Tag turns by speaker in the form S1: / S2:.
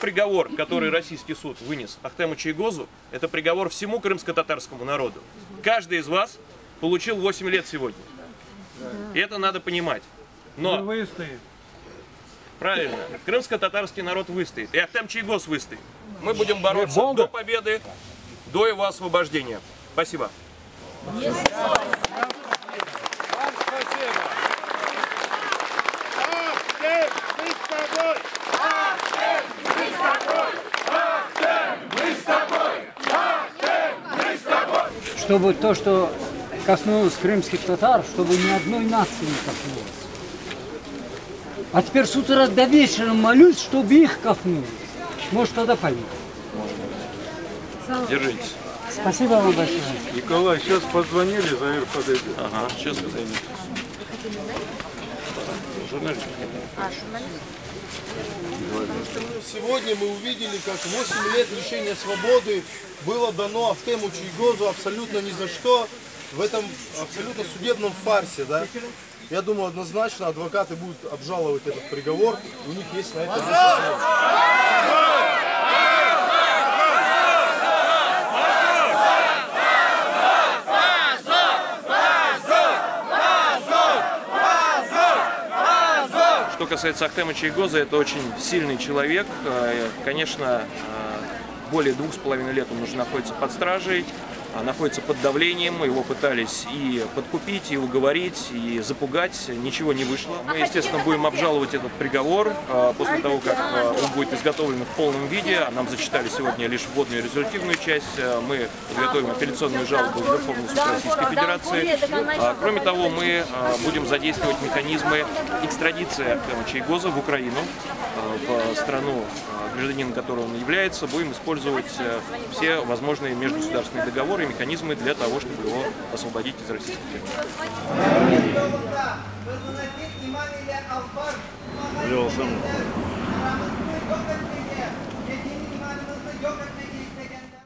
S1: приговор, который российский суд вынес Ахтему Чийгозу, это приговор всему крымско-татарскому народу. Каждый из вас получил 8 лет сегодня. И это надо понимать. Но
S2: выстоит.
S1: правильно, крымско-татарский народ выстоит. И Ахтем Чийгоз выстоит. Мы будем бороться до победы, до его освобождения. Спасибо.
S3: Чтобы то, что коснулось крымских татар, чтобы ни одной нации не коснулось. А теперь с утра до вечера молюсь, чтобы их коснулось. Может, тогда поймет.
S1: Держитесь.
S3: Спасибо вам большое.
S2: Николай, сейчас позвонили, Заир подойдет.
S1: Ага, сейчас подойдет. Журналист.
S4: Сегодня мы увидели, как 8 лет лишения свободы было дано Ахтему Чийгозу абсолютно ни за что в этом абсолютно судебном фарсе. Да? Я думаю, однозначно адвокаты будут обжаловать этот приговор, у них есть на это
S1: Что касается Ахтема Чийгоза, это очень сильный человек. Конечно, более 2,5 лет он уже находится под стражей, находится под давлением. Его пытались и подкупить, и уговорить, и запугать. Ничего не вышло. Мы, естественно, будем обжаловать этот приговор после того, как он будет изготовлен в полном виде. Нам зачитали сегодня лишь вводную и результативную часть. Мы подготовим апелляционную жалобу в Верховный суд Российской Федерации. Кроме того, мы будем задействовать механизмы экстрадиции Ахтема Чийгоза в Украину, в страну, гражданином которого он является. Будем использовать все возможные межгосударственные договоры и механизмы для того, чтобы его освободить из российской тюрьмы.